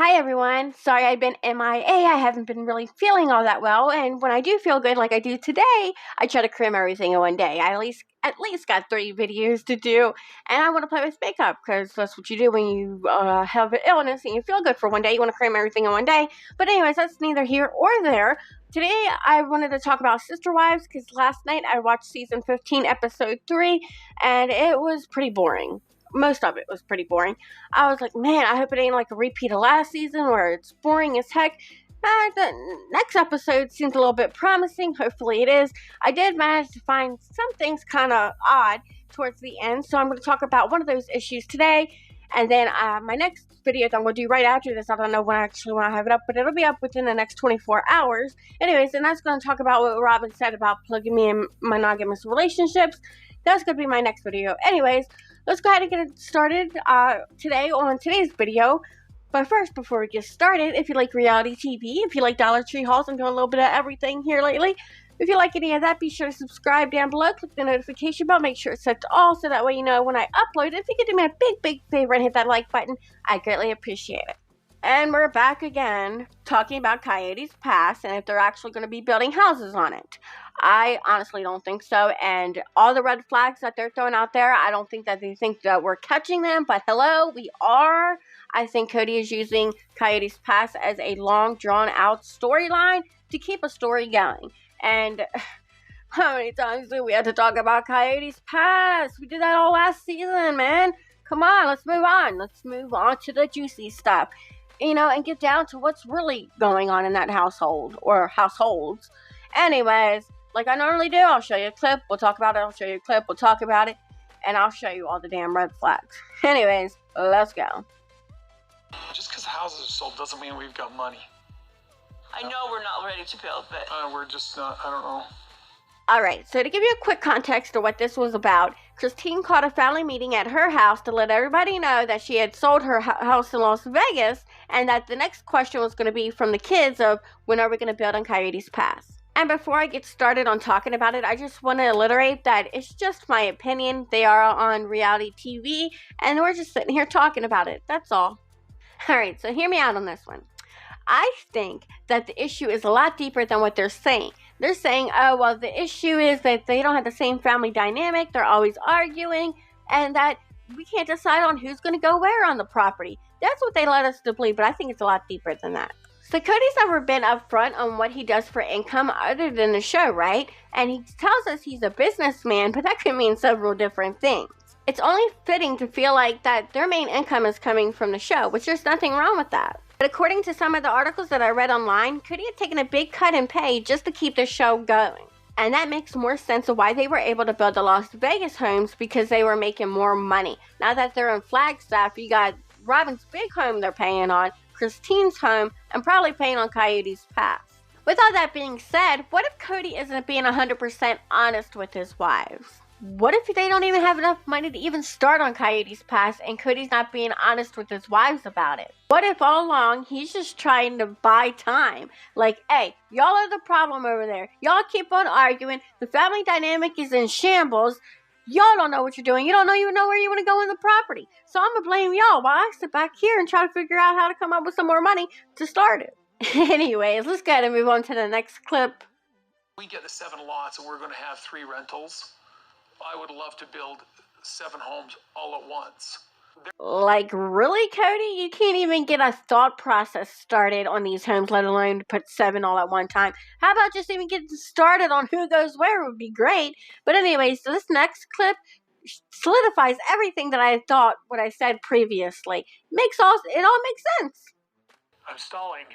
Hi everyone. Sorry I've been MIA. I haven't been really feeling all that well, and when I do feel good like I do today, I try to cram everything in one day. I at least got 3 videos to do, and I want to play with makeup because that's what you do when you have an illness and you feel good for one day. You want to cram everything in one day. But anyways, that's neither here or there. Today I wanted to talk about Sister Wives because last night I watched season 15, episode 3, and it was pretty boring. Most of it was pretty boring. I was like, man, I hope it ain't like a repeat of last season where it's boring as heck. The next episode seems a little bit promising. Hopefully it is. I did manage to find some things kind of odd towards the end, so I'm going to talk about one of those issues today. And then my next video that I'm going to do right after this, I don't know when I have it up, but it'll be up within the next 24 hours. Anyways, and that's going to talk about what Robin said about polygamy and monogamous relationships. That's going to be my next video. Anyways, let's go ahead and get it started today on today's video. But first, before we get started, if you like reality TV, if you like Dollar Tree hauls, I'm doing a little bit of everything here lately. If you like any of that, be sure to subscribe down below. Click the notification bell. Make sure it's set to all so that way you know when I upload. If you could do me a big favor and hit that like button, I greatly appreciate it. And we're back again talking about Coyotes Pass and if they're actually going to be building houses on it. I honestly don't think so, and all the red flags that they're throwing out there, I don't think that they think that we're catching them, but hello, we are. I think Kody is using Coyotes Pass as a long, drawn-out storyline to keep a story going. And how many times do we have to talk about Coyotes Pass? We did that all last season, man. Come on, let's move on. Let's move on to the juicy stuff. You know, and get down to what's really going on in that household, or households. Anyways, like I normally do, I'll show you a clip, we'll talk about it, I'll show you a clip, we'll talk about it, and I'll show you all the damn red flags. Anyways, let's go. Just because houses are sold doesn't mean we've got money. I know we're not ready to build, but... we're just not, I don't know. Alright, so to give you a quick context of what this was about, Christine called a family meeting at her house to let everybody know that she had sold her house in Las Vegas, and that the next question was going to be from the kids of, when are we going to build on Coyotes Pass? And before I get started on talking about it, I just want to reiterate that it's just my opinion. They are on reality TV, and we're just sitting here talking about it. That's all. Alright, so hear me out on this one. I think that the issue is a lot deeper than what they're saying. They're saying, oh, well, the issue is that they don't have the same family dynamic. They're always arguing, and that we can't decide on who's going to go where on the property. That's what they let us to believe, but I think it's a lot deeper than that. So Cody's never been upfront on what he does for income other than the show, right? And he tells us he's a businessman, but that could mean several different things. It's only fitting to feel like that their main income is coming from the show, which there's nothing wrong with that. But according to some of the articles that I read online, Kody had taken a big cut in pay just to keep the show going. And that makes more sense of why they were able to build the Las Vegas homes, because they were making more money. Now that they're in Flagstaff, you got Robin's big home they're paying on, Christine's home, and probably paying on Coyotes Pass. With all that being said, what if Kody isn't being 100% honest with his wives? What if they don't even have enough money to even start on Coyotes Pass and Kody's not being honest with his wives about it? What if all along he's just trying to buy time? Like, hey, y'all are the problem over there. Y'all keep on arguing. The family dynamic is in shambles. Y'all don't know what you're doing. You don't even know where you want to go in the property. So I'm going to blame y'all while I sit back here and try to figure out how to come up with some more money to start it. Anyways, let's go ahead and move on to the next clip. We get the 7 lots and we're going to have 3 rentals. I would love to build 7 homes all at once. Like, really, Kody? You can't even get a thought process started on these homes, let alone put 7 all at one time. How about just even get started on who goes where would be great. But anyways, so this next clip solidifies everything that I thought, what I said previously. It all makes sense. I'm stalling.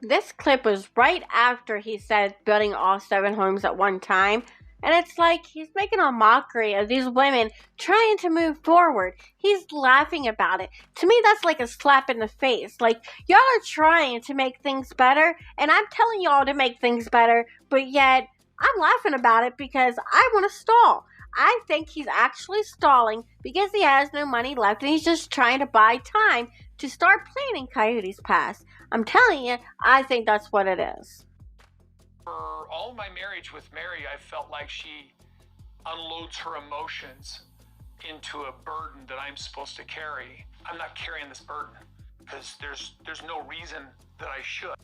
This clip was right after he said building all 7 homes at one time. And it's like he's making a mockery of these women trying to move forward. He's laughing about it. To me, that's like a slap in the face. Like, y'all are trying to make things better, and I'm telling y'all to make things better, but yet I'm laughing about it because I want to stall. I think he's actually stalling because he has no money left, and he's just trying to buy time to start planning Coyotes Pass. I'm telling you, I think that's what it is. For all my marriage with Mary, I felt like she unloads her emotions into a burden that I'm supposed to carry. I'm not carrying this burden because there's no reason that I should.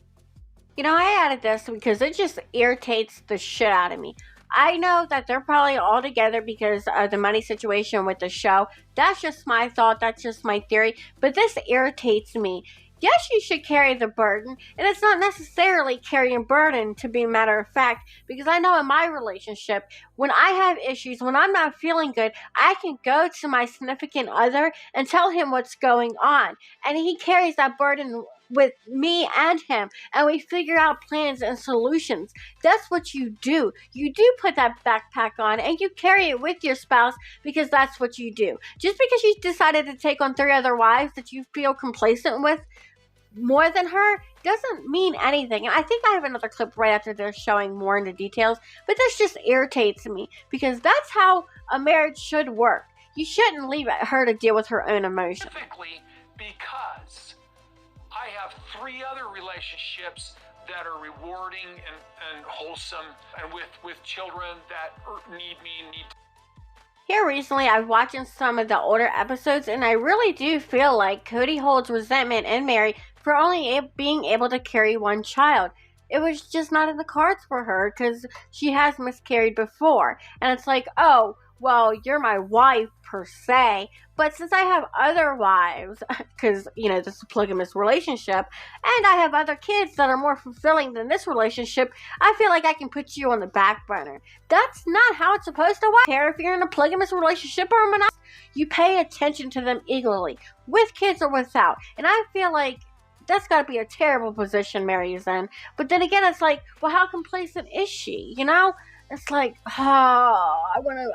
You know, I added this because it just irritates the shit out of me. I know that they're probably all together because of the money situation with the show. That's just my thought. That's just my theory. But this irritates me. Yes, you should carry the burden, and it's not necessarily carrying burden to be a matter of fact, because I know in my relationship, when I have issues, when I'm not feeling good, I can go to my significant other and tell him what's going on, and he carries that burden with me and him, and we figure out plans and solutions. That's what you do. You do put that backpack on, and you carry it with your spouse because that's what you do. Just because you decided to take on 3 other wives that you feel complacent with more than her doesn't mean anything. And I think I have another clip right after this showing more into details, but this just irritates me because that's how a marriage should work. You shouldn't leave her to deal with her own emotions. Specifically because I have 3 other relationships that are rewarding and wholesome, and with children that need me. Here recently, I've watched some of the older episodes, and I really do feel like Kody holds resentment in Mary for only being able to carry 1 child. It was just not in the cards for her because she has miscarried before. And it's like, oh, well, you're my wife per se, but since I have other wives, because, you know, this is a polygamous relationship, and I have other kids that are more fulfilling than this relationship, I feel like I can put you on the back burner. That's not how it's supposed to work. If you're in a polygamous relationship or a monogamous, you pay attention to them equally, with kids or without. And I feel like that's got to be a terrible position Mary is in. But then again, it's like, well, how complacent is she, you know? It's like, oh,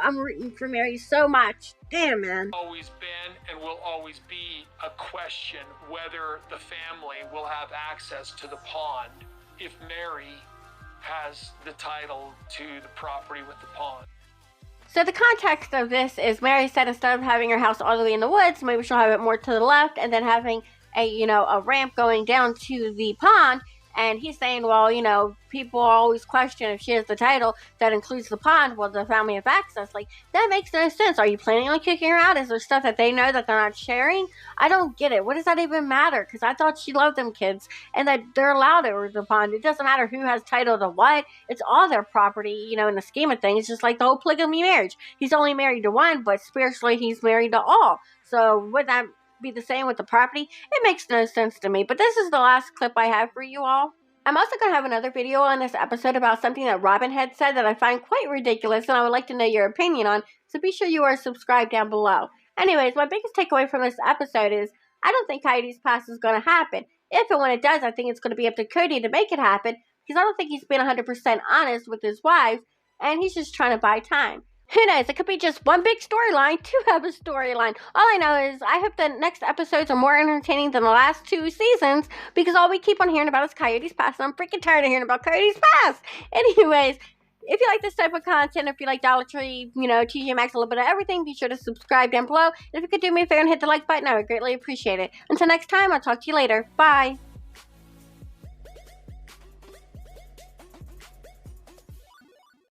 I'm rooting for Mary so much. Damn, man. Always been and will always be a question whether the family will have access to the pond if Mary has the title to the property with the pond. So the context of this is Mary said instead of having her house all the way in the woods, maybe she'll have it more to the left and then having a ramp going down to the pond. And he's saying, well, people always question if she has the title that includes the pond, will the family have access? Like, that makes no sense. Are you planning on kicking her out? Is there stuff that they know that they're not sharing? I don't get it. What does that even matter? Because I thought she loved them kids and that they're allowed over the pond. It doesn't matter who has title to what. It's all their property, in the scheme of things. It's just like the whole polygamy marriage. He's only married to one, but spiritually he's married to all. So would that be the same with the property? It makes no sense to me. But this is the last clip I have for you all. I'm also going to have another video on this episode about something that Robin had said that I find quite ridiculous and I would like to know your opinion on, so be sure you are subscribed down below. Anyways, my biggest takeaway from this episode is I don't think Coyotes Pass is going to happen. If and when it does, I think it's going to be up to Kody to make it happen because I don't think he's been 100% honest with his wives and he's just trying to buy time. Who knows? It could be just one big storyline, 2 have a storyline. All I know is I hope the next episodes are more entertaining than the last 2 seasons because all we keep on hearing about is Coyotes Pass, and I'm freaking tired of hearing about Coyotes Pass. Anyways, if you like this type of content, if you like Dollar Tree, TJ Maxx, a little bit of everything, be sure to subscribe down below. And if you could do me a favor and hit the like button, I would greatly appreciate it. Until next time, I'll talk to you later. Bye.